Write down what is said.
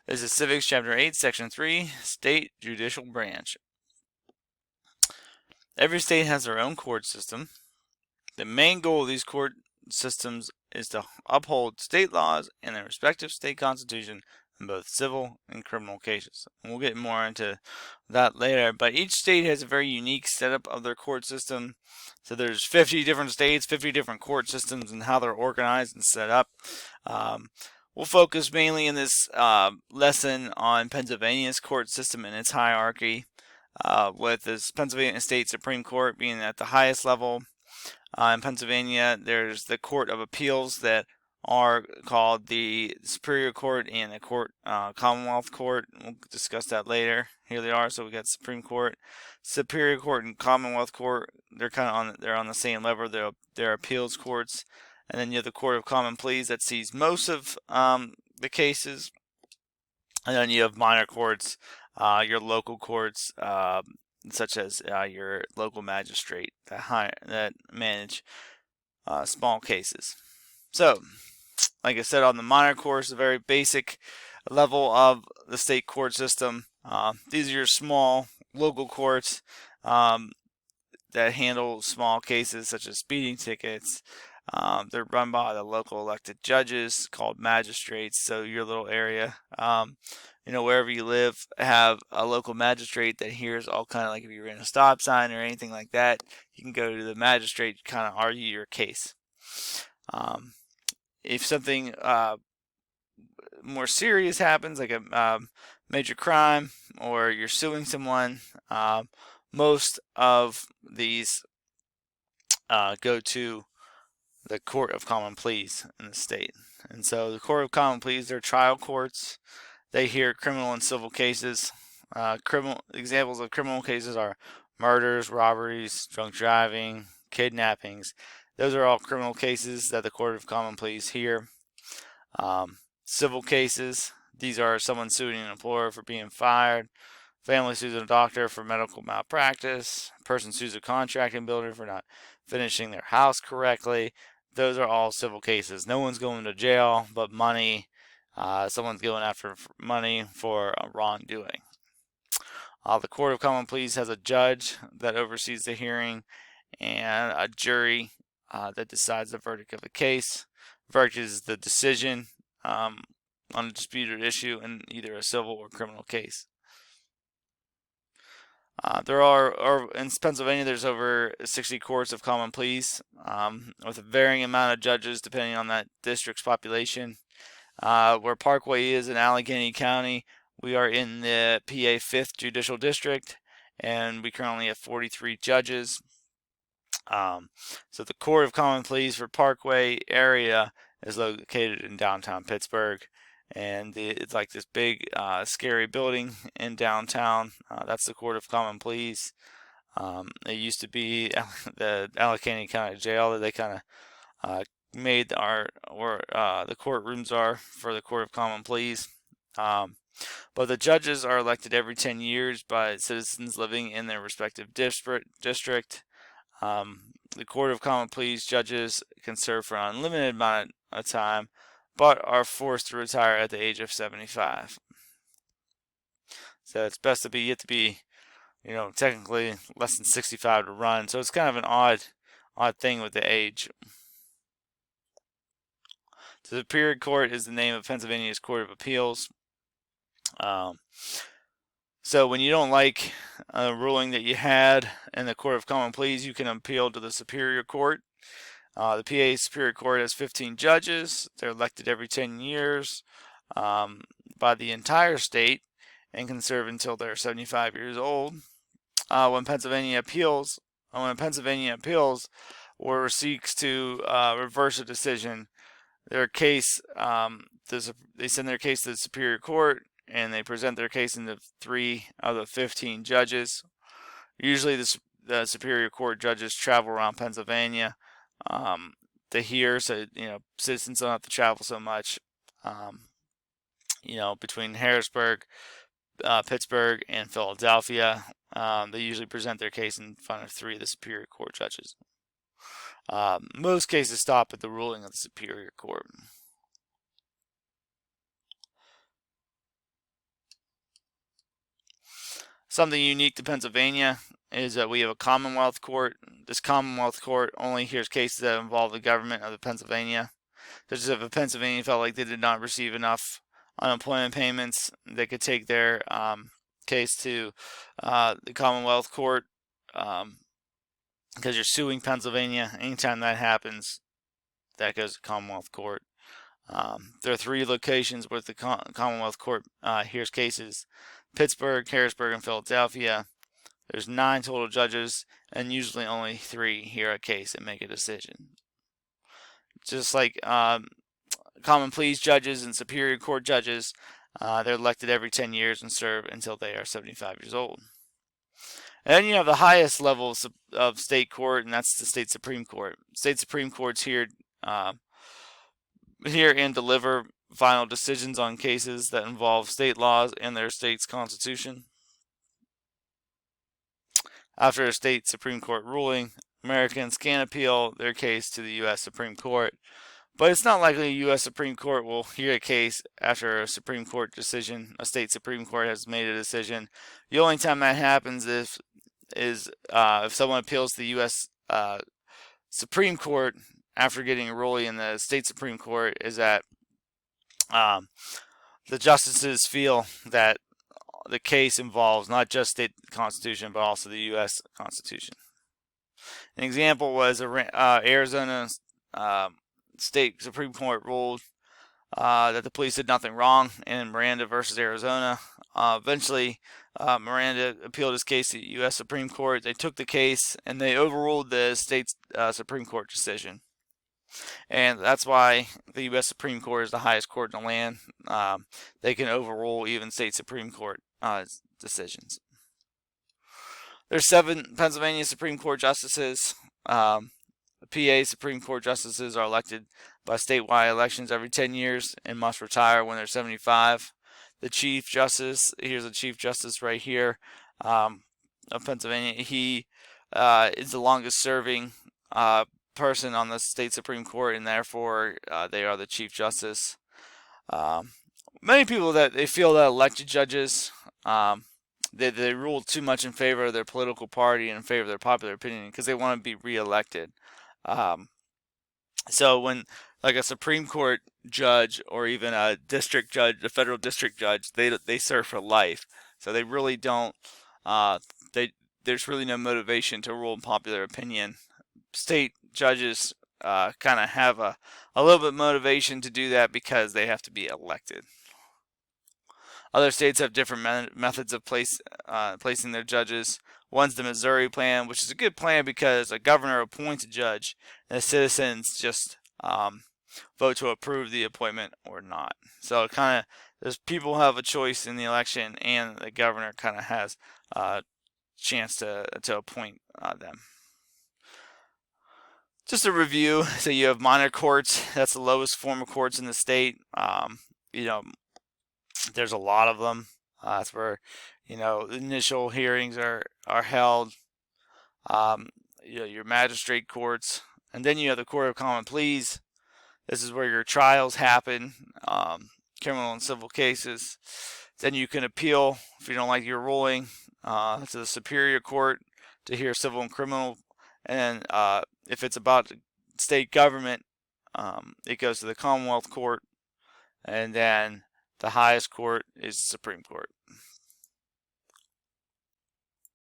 This is Civics Chapter 8, Section 3, State Judicial Branch. Every state has their own court system. The main goal of these court systems is to uphold state laws and their respective state constitution in both civil and criminal cases. And we'll get more into that later, but each state has a very unique setup of their court system. So there's 50 different states, 50 different court systems, and how they're organized and set up. We'll focus mainly in this lesson on Pennsylvania's court system and its hierarchy, with this Pennsylvania State Supreme Court being at the highest level. In Pennsylvania, there's the Court of Appeals that are called the Superior Court and the Commonwealth Court. We'll discuss that later. Here they are. So we got Supreme Court, Superior Court, and Commonwealth Court. They're kind of on the same level. They're appeals courts. And then you have the Court of Common Pleas that sees most of the cases. And then you have minor courts, your local courts, such as your local magistrate that manage small cases. So, like I said, on the minor courts, a very basic level of the state court system. These are your small local courts that handle small cases such as speeding tickets. They're run by the local elected judges called magistrates. So your little area, wherever you live, have a local magistrate that hears all kind of, like if you're in a stop sign or anything like that, you can go to the magistrate to kind of argue your case. If something more serious happens, like a major crime, or you're suing someone, most of these go to the Court of Common Pleas in the state. And so the Court of Common Pleas, they're trial courts. They hear criminal and civil cases. Examples of criminal cases are murders, robberies, drunk driving, kidnappings. Those are all criminal cases that the Court of Common Pleas hear. Civil cases, these are someone suing an employer for being fired. Family sues a doctor for medical malpractice. Person sues a contracting builder for not finishing their house correctly. Those are all civil cases. No one's going to jail, but money. Someone's going after money for wrongdoing. The Court of Common Pleas has a judge that oversees the hearing and a jury that decides the verdict of a case. Verdict is the decision on a disputed issue in either a civil or criminal case. In Pennsylvania, there's over 60 courts of common pleas, with a varying amount of judges depending on that district's population. Where Parkway is in Allegheny County, we are in the PA 5th Judicial District, and we currently have 43 judges. So the Court of Common Pleas for Parkway area is located in downtown Pittsburgh. And it's like this big, scary building in downtown. That's the Court of Common Pleas. It used to be the Allegheny County Jail that they kind of made the courtrooms are for the Court of Common Pleas. But the judges are elected every 10 years by citizens living in their respective district. The Court of Common Pleas judges can serve for an unlimited amount of time, but are forced to retire at the age of 75. So it's best to be technically less than 65 to run. So it's kind of an odd thing with the age. The Superior Court is the name of Pennsylvania's Court of Appeals. So when you don't like a ruling that you had in the Court of Common Pleas, you can appeal to the Superior Court. The PA Superior Court has 15 judges. They're elected every 10 years by the entire state and can serve until they're 75 years old. When Pennsylvania appeals or seeks to reverse a decision, they send their case to the Superior Court, and they present their case to 3 of the 15 judges. Usually the Superior Court judges travel around Pennsylvania to hear, so citizens don't have to travel so much. Between Harrisburg, Pittsburgh, and Philadelphia, they usually present their case in front of 3 of the Superior Court judges. Most cases stop at the ruling of the Superior Court. Something unique to Pennsylvania is that we have a Commonwealth Court. This Commonwealth Court only hears cases that involve the government of the Pennsylvania. Such as if a Pennsylvania felt like they did not receive enough unemployment payments, they could take their case to the Commonwealth Court, because you're suing Pennsylvania. Anytime that happens, that goes to Commonwealth Court. There are 3 locations where the Commonwealth Court hears cases: Pittsburgh, Harrisburg, and Philadelphia. There's 9 total judges, and usually only 3 hear a case and make a decision. Just like Common Pleas judges and Superior Court judges, they're elected every 10 years and serve until they are 75 years old. And then you have the highest level of state court, and that's the state Supreme Court. State Supreme Court's here and deliver final decisions on cases that involve state laws and their state's constitution. After a state Supreme Court ruling, Americans can appeal their case to the U.S. Supreme Court, but it's not likely a U.S. Supreme Court will hear a case after a Supreme Court decision. A state Supreme Court has made a decision. The only time that happens is if someone appeals to the U.S. Supreme Court after getting a ruling in the state Supreme Court, is that the justices feel that the case involves not just state constitution but also the U.S. Constitution. An example was Arizona state Supreme Court ruled that the police did nothing wrong in Miranda versus Arizona. Eventually, Miranda appealed his case to the U.S. Supreme Court. They took the case and they overruled the state Supreme Court decision. And that's why the U.S. Supreme Court is the highest court in the land. They can overrule even state Supreme Court decisions. There's 7 Pennsylvania Supreme Court justices. The PA Supreme Court justices are elected by statewide elections every 10 years and must retire when they're 75. The Chief Justice, here's the Chief Justice right here of Pennsylvania. He is the longest serving person on the state Supreme Court, and therefore they are the Chief Justice. Many people that they feel that elected judges they rule too much in favor of their political party and in favor of their popular opinion because they want to be reelected. So when like a Supreme Court judge or even a district judge, a federal district judge, they serve for life. So they really don't. There's really no motivation to rule in popular opinion. State judges kind of have a little bit of motivation to do that because they have to be elected. Other states have different methods of placing their judges. One's the Missouri plan, which is a good plan because a governor appoints a judge, and the citizens just vote to approve the appointment or not. So there's people have a choice in the election, and the governor kind of has a chance to appoint them. Just a review. So you have minor courts. That's the lowest form of courts in the state. There's a lot of them. That's where the initial hearings are held. Your magistrate courts, and then you have the Court of Common Pleas. This is where your trials happen, criminal and civil cases. Then you can appeal if you don't like your ruling to the Superior Court to hear civil and criminal. And if it's about the state government, it goes to the Commonwealth Court, and then the highest court is the Supreme Court.